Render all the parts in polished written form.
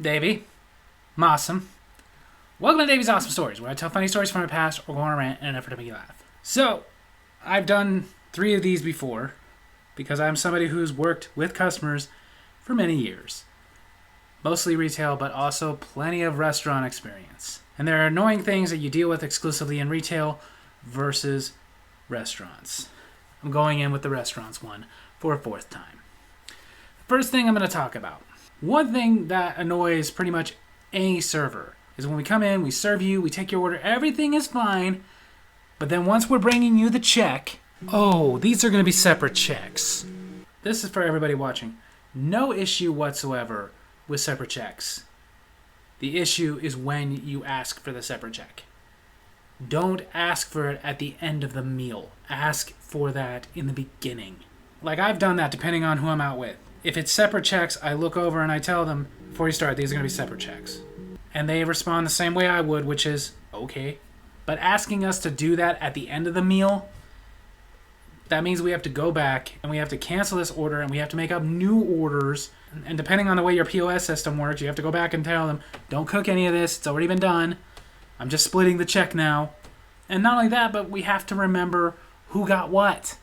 Davy. Awesome. Welcome to Davy's Awesome Stories, where I tell funny stories from my past or go on a rant in an effort to make you laugh. So, I've done 3 of these before because I'm somebody who's worked with customers for many years. Mostly retail, but also plenty of restaurant experience. And there are annoying things that you deal with exclusively in retail versus restaurants. I'm going in with the restaurants one for a 4th time. First thing I'm going to talk about. One thing that annoys pretty much any server is when we come in, we serve you, we take your order, everything is fine, but then once we're bringing you the check, oh, these are going to be separate checks. This is for everybody watching. No issue whatsoever with separate checks. The issue is when you ask for the separate check. Don't ask for it at the end of the meal. Ask for that in the beginning. Like I've done that depending on who I'm out with. If it's separate checks, I look over and I tell them, before you start, these are going to be separate checks. And they respond the same way I would, which is, okay. But asking us to do that at the end of the meal, that means we have to go back and we have to cancel this order and we have to make up new orders. And depending on the way your POS system works, you have to go back and tell them, don't cook any of this, it's already been done. I'm just splitting the check now. And not only that, but we have to remember who got what.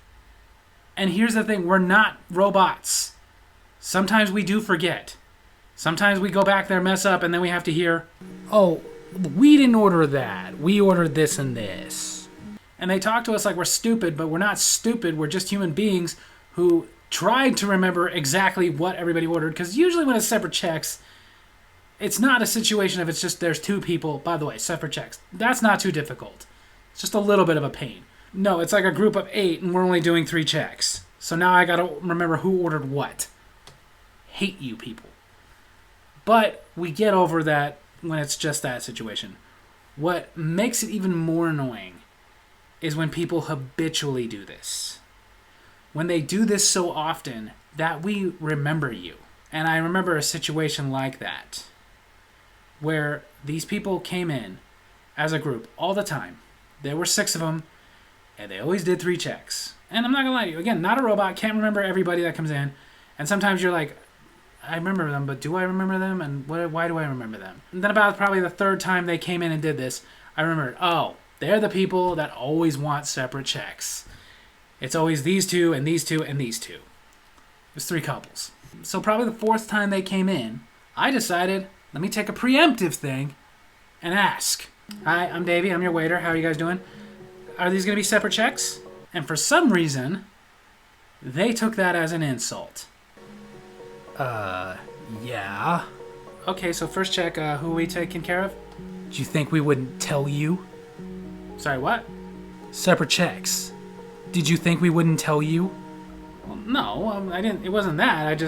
And here's the thing, we're not robots. Sometimes we do forget. Sometimes we go back there, mess up, and then we have to hear, oh, we didn't order that. We ordered this and this. And they talk to us like we're stupid, but we're not stupid. We're just human beings who tried to remember exactly what everybody ordered. Because usually when it's separate checks, it's not a situation if it's just there's 2 people. By the way, separate checks. That's not too difficult. It's just a little bit of a pain. No, it's like a group of 8 and we're only doing 3 checks. So now I got to remember who ordered what. Hate you people. But we get over that when it's just that situation. What makes it even more annoying is when people habitually do this. When they do this so often that we remember you. And I remember a situation like that where these people came in as a group all the time. There were 6 of them and they always did 3 checks. And I'm not going to lie to you. Again, not a robot. Can't remember everybody that comes in. And sometimes you're like, I remember them, but do I remember them? And why do I remember them? And then about probably the 3rd time they came in and did this, I remembered, oh, they're the people that always want separate checks. It's always these 2 and these 2 and these 2. It was 3 couples. So probably the 4th time they came in, I decided, let me take a preemptive thing and ask. Hi, I'm Davy. I'm your waiter. How are you guys doing? Are these going to be separate checks? And for some reason, they took that as an insult. Yeah. Okay, so first check, who are we taking care of? Do you think we wouldn't tell you? Sorry, what? Separate checks. Did you think we wouldn't tell you? Well, no, I didn't. It wasn't that.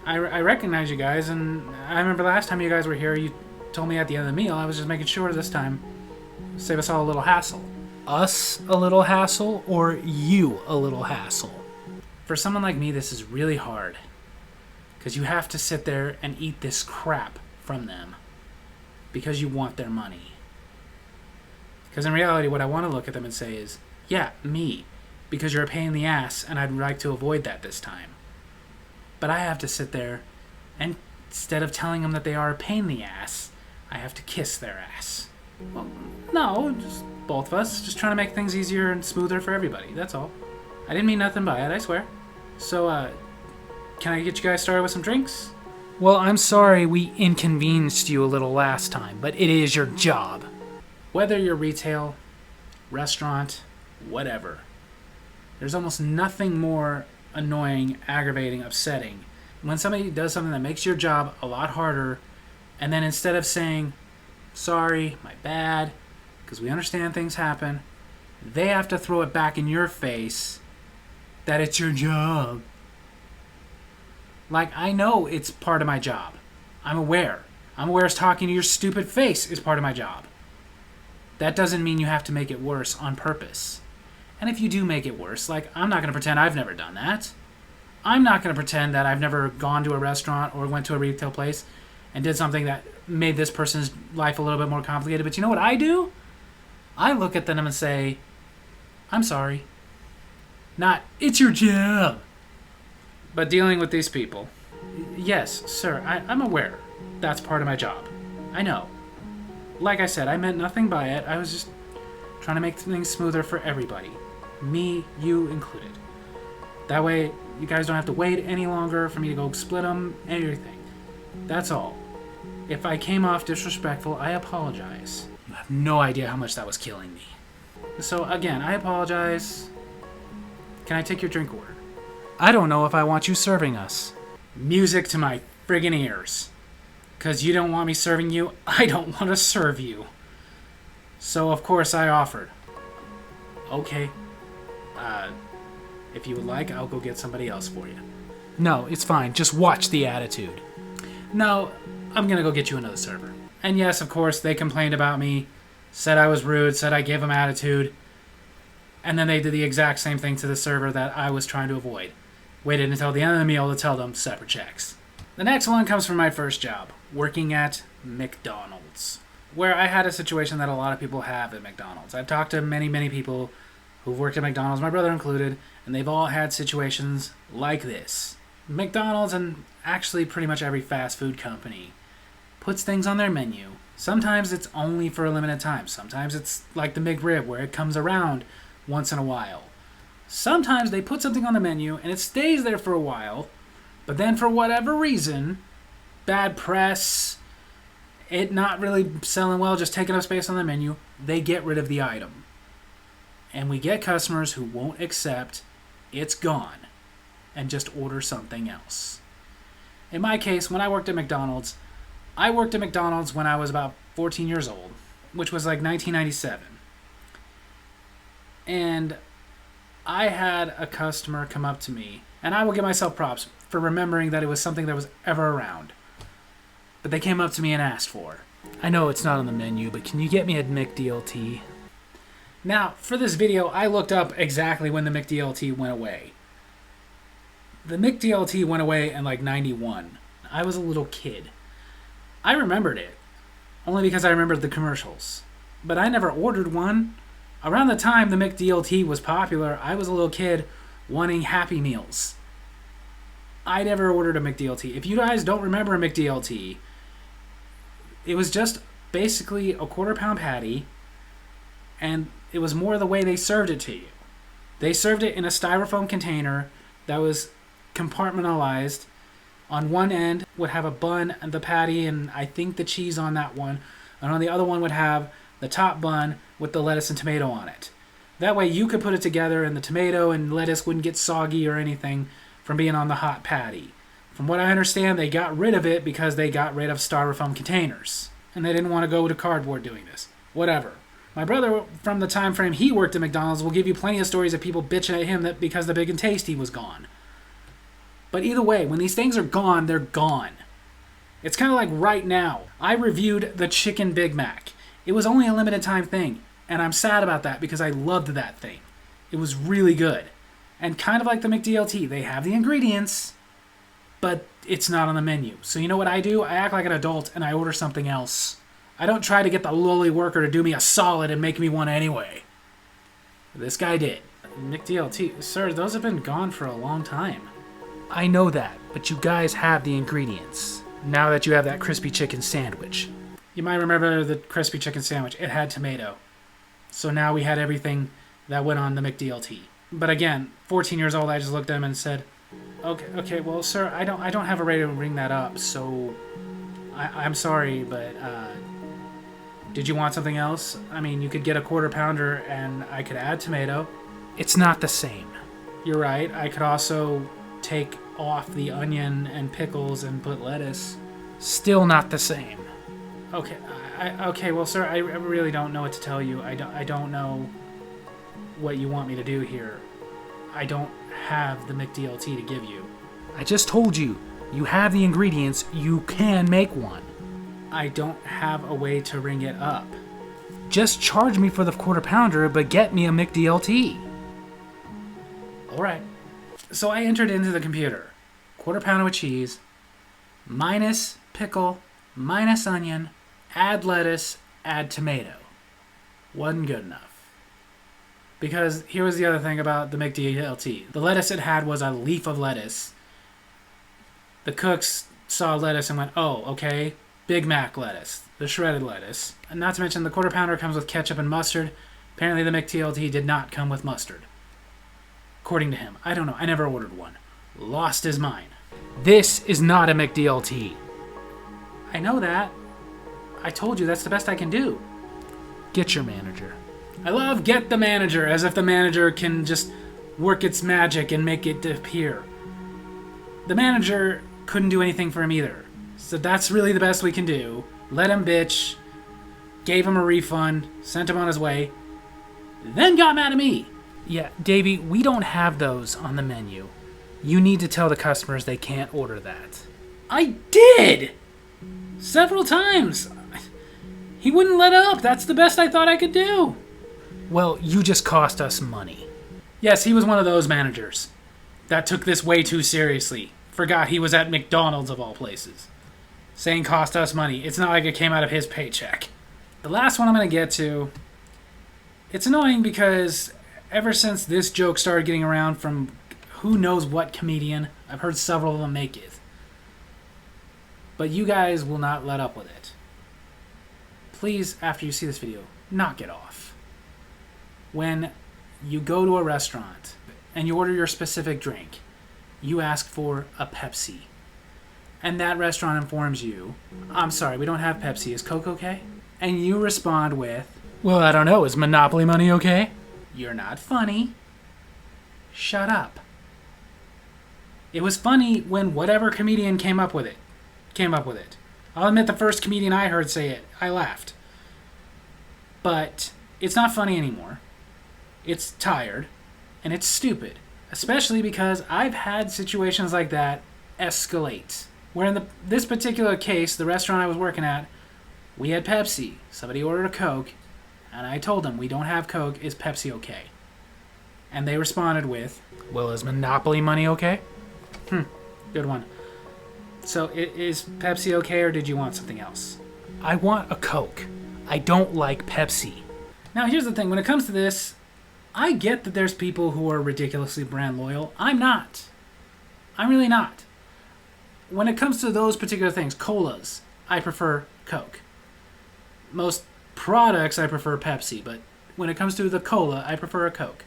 I recognize you guys, and I remember last time you guys were here, you told me at the end of the meal. I was just making sure this time, save us all a little hassle. Us a little hassle, or you a little hassle? For someone like me, this is really hard. Because you have to sit there and eat this crap from them. Because you want their money. Because in reality, what I want to look at them and say is, yeah, me. Because you're a pain in the ass, and I'd like to avoid that this time. But I have to sit there, and instead of telling them that they are a pain in the ass, I have to kiss their ass. Well, no, just both of us. Just trying to make things easier and smoother for everybody. That's all. I didn't mean nothing by it, I swear. So, can I get you guys started with some drinks? Well, I'm sorry we inconvenienced you a little last time, but it is your job. Whether you're retail, restaurant, whatever, there's almost nothing more annoying, aggravating, upsetting when somebody does something that makes your job a lot harder, and then instead of saying, sorry, my bad, because we understand things happen, they have to throw it back in your face that it's your job. Like, I know it's part of my job. I'm aware. I'm aware talking to your stupid face is part of my job. That doesn't mean you have to make it worse on purpose. And if you do make it worse, like, I'm not going to pretend I've never done that. I'm not going to pretend that I've never gone to a restaurant or went to a retail place and did something that made this person's life a little bit more complicated. But you know what I do? I look at them and say, I'm sorry. Not, it's your job. But dealing with these people, Yes, sir, I'm aware. That's part of my job. I know. Like I said, I meant nothing by it. I was just trying to make things smoother for everybody. Me, you included. That way, you guys don't have to wait any longer for me to go split them, everything. That's all. If I came off disrespectful, I apologize. You have no idea how much that was killing me. So again, I apologize. Can I take your drink order? I don't know if I want you serving us. Music to my friggin' ears. 'Cause you don't want me serving you, I don't want to serve you. So of course I offered. Okay. If you would like, I'll go get somebody else for you. No, it's fine. Just watch the attitude. No, I'm gonna go get you another server. And yes, of course, they complained about me, said I was rude, said I gave them attitude, and then they did the exact same thing to the server that I was trying to avoid. Waited until the end of the meal to tell them separate checks. The next one comes from my first job, working at McDonald's, where I had a situation that a lot of people have at McDonald's. I've talked to many people who've worked at McDonald's, my brother included, and they've all had situations like this. McDonald's, and actually pretty much every fast food company, puts things on their menu. Sometimes it's only for a limited time. Sometimes it's like the McRib, where it comes around once in a while. Sometimes they put something on the menu and it stays there for a while, but then for whatever reason, bad press, it not really selling well, just taking up space on the menu, they get rid of the item. And we get customers who won't accept it's gone and just order something else. In my case, when I worked at McDonald's when I was about 14 years old, which was like 1997. And I had a customer come up to me, and I will give myself props for remembering that it was something that was ever around. But they came up to me and asked for. I know it's not on the menu, but can you get me a McDLT? Now, for this video, I looked up exactly when the McDLT went away. The McDLT went away in like 91. I was a little kid. I remembered it, only because I remembered the commercials. But I never ordered one. Around the time the McDLT was popular, I was a little kid wanting Happy Meals. I never ordered a McDLT. If you guys don't remember a McDLT, it was just basically a quarter-pound patty, and it was more the way they served it to you. They served it in a styrofoam container that was compartmentalized. On one end would have a bun and the patty and I think the cheese on that one, and on the other one would have the top bun with the lettuce and tomato on it. That way you could put it together and the tomato and lettuce wouldn't get soggy or anything from being on the hot patty. From what I understand, they got rid of it because they got rid of styrofoam containers. And they didn't want to go to cardboard doing this. Whatever. My brother, from the time frame he worked at McDonald's, will give you plenty of stories of people bitching at him that because the Big and Tasty was gone. But either way, when these things are gone, they're gone. It's kind of like right now. I reviewed the Chicken Big Mac. It was only a limited time thing. And I'm sad about that because I loved that thing. It was really good. And kind of like the McDLT, they have the ingredients, but it's not on the menu. So you know what I do? I act like an adult and I order something else. I don't try to get the lowly worker to do me a solid and make me one anyway. This guy did. McDLT, sir, those have been gone for a long time. I know that, but you guys have the ingredients. Now that you have that crispy chicken sandwich. You might remember the crispy chicken sandwich. It had tomato. So now we had everything that went on the McDLT. But again, 14 years old, I just looked at him and said, okay, well, sir, I don't have a way to ring that up, so I'm sorry, but did you want something else? I mean, you could get a quarter pounder and I could add tomato. It's not the same. You're right. I could also take off the onion and pickles and put lettuce. Still not the same. Okay, okay, well, sir, I really don't know what to tell you. I don't know what you want me to do here. I don't have the McDLT to give you. I just told you, you have the ingredients, you can make one. I don't have a way to ring it up. Just charge me for the quarter pounder, but get me a McDLT. Alright. So I entered into the computer. Quarter pounder with cheese, minus pickle, minus onion, add lettuce, add tomato. Wasn't good enough. Because here was the other thing about the McDLT. The lettuce it had was a leaf of lettuce The cooks saw lettuce and went, oh, okay, Big Mac lettuce, the shredded lettuce. And not to mention the quarter pounder comes with ketchup and mustard. Apparently the McTLT did not come with mustard. According to him. I don't know. I never ordered one. Lost his mind. This is not a McDLT. I know that. I told you that's the best I can do. Get your manager. I love get the manager, as if the manager can just work its magic and make it appear. The manager couldn't do anything for him either. So that's really the best we can do. Let him bitch. Gave him a refund. Sent him on his way. Then got mad at me. Yeah, Davy, we don't have those on the menu. You need to tell the customers they can't order that. I did! Several times. He wouldn't let up. That's the best I thought I could do. Well, you just cost us money. Yes, he was one of those managers that took this way too seriously. Forgot he was at McDonald's of all places. Saying cost us money. It's not like it came out of his paycheck. The last one I'm going to get to, it's annoying because ever since this joke started getting around from who knows what comedian, I've heard several of them make it. But you guys will not let up with it. Please, after you see this video, knock it off. When you go to a restaurant and you order your specific drink, you ask for a Pepsi. And that restaurant informs you, I'm sorry, we don't have Pepsi. Is Coke okay? And you respond with, well, I don't know. Is Monopoly money okay? You're not funny. Shut up. It was funny when whatever comedian came up with it. I'll admit the first comedian I heard say it, I laughed. But it's not funny anymore. It's tired. And it's stupid. Especially because I've had situations like that escalate. Where in this particular case, the restaurant I was working at, we had Pepsi. Somebody ordered a Coke. And I told them, we don't have Coke. Is Pepsi okay? And they responded with, well, is Monopoly money okay? Good one. So is Pepsi okay, or did you want something else? I want a Coke. I don't like Pepsi. Now, here's the thing. When it comes to this, I get that there's people who are ridiculously brand loyal. I'm not. I'm really not. When it comes to those particular things, colas, I prefer Coke. Most products, I prefer Pepsi. But when it comes to the cola, I prefer a Coke.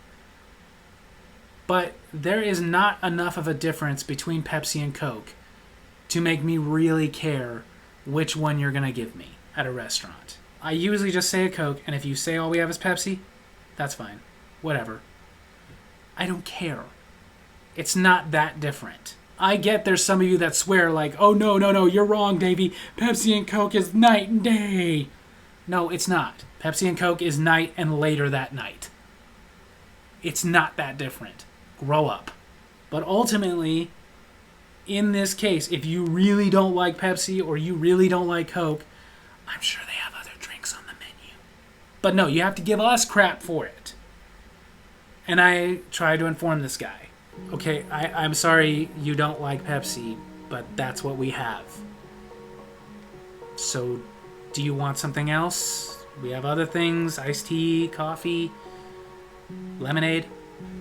But there is not enough of a difference between Pepsi and Coke to make me really care which one you're going to give me at a restaurant. I usually just say a Coke, and if you say all we have is Pepsi, that's fine. Whatever. I don't care. It's not that different. I get there's some of you that swear like, oh, no, you're wrong, Davy. Pepsi and Coke is night and day. No, it's not. Pepsi and Coke is night and later that night. It's not that different. Grow up. But ultimately, in this case, if you really don't like Pepsi or you really don't like Coke, I'm sure they have other drinks on the menu. But no, you have to give us crap for it. And I tried to inform this guy. Okay, I'm sorry you don't like Pepsi, but that's what we have. So, do you want something else? We have other things, iced tea, coffee, lemonade.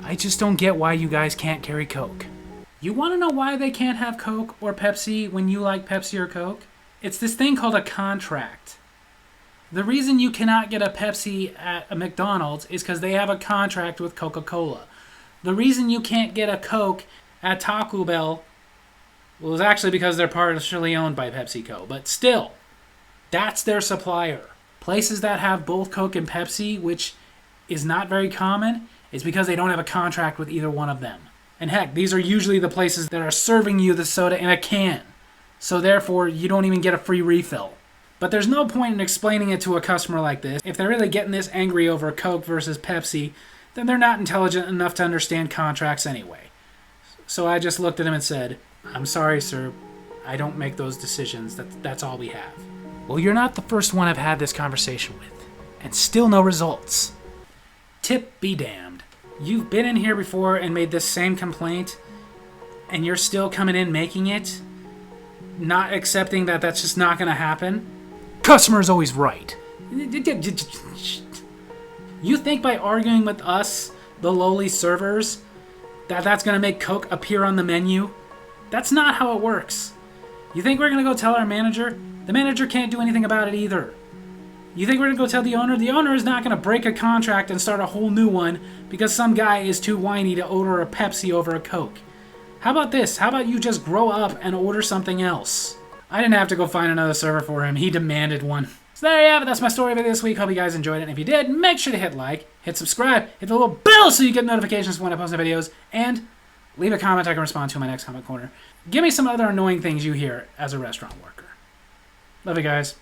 I just don't get why you guys can't carry Coke. You want to know why they can't have Coke or Pepsi when you like Pepsi or Coke? It's this thing called a contract. The reason you cannot get a Pepsi at a McDonald's is because they have a contract with Coca-Cola. The reason you can't get a Coke at Taco Bell, well, is actually because they're partially owned by PepsiCo. But still, that's their supplier. Places that have both Coke and Pepsi, which is not very common, is because they don't have a contract with either one of them. And heck, these are usually the places that are serving you the soda in a can. So therefore, you don't even get a free refill. But there's no point in explaining it to a customer like this. If they're really getting this angry over Coke versus Pepsi, then they're not intelligent enough to understand contracts anyway. So I just looked at him and said, I'm sorry, sir. I don't make those decisions. That's all we have. Well, you're not the first one I've had this conversation with. And still no results. Tip be damned. You've been in here before and made this same complaint, and you're still coming in making it, not accepting that that's just not going to happen. Customer's always right. You think by arguing with us, the lowly servers, that's going to make Coke appear on the menu? That's not how it works. You think we're going to go tell our manager? The manager can't do anything about it either. You think we're going to go tell the owner? The owner is not going to break a contract and start a whole new one because some guy is too whiny to order a Pepsi over a Coke. How about this? How about you just grow up and order something else? I didn't have to go find another server for him. He demanded one. So there you have it. That's my story for this week. Hope you guys enjoyed it. And if you did, make sure to hit like, hit subscribe, hit the little bell so you get notifications when I post my videos, and leave a comment I can respond to in my next comment corner. Give me some other annoying things you hear as a restaurant worker. Love you guys.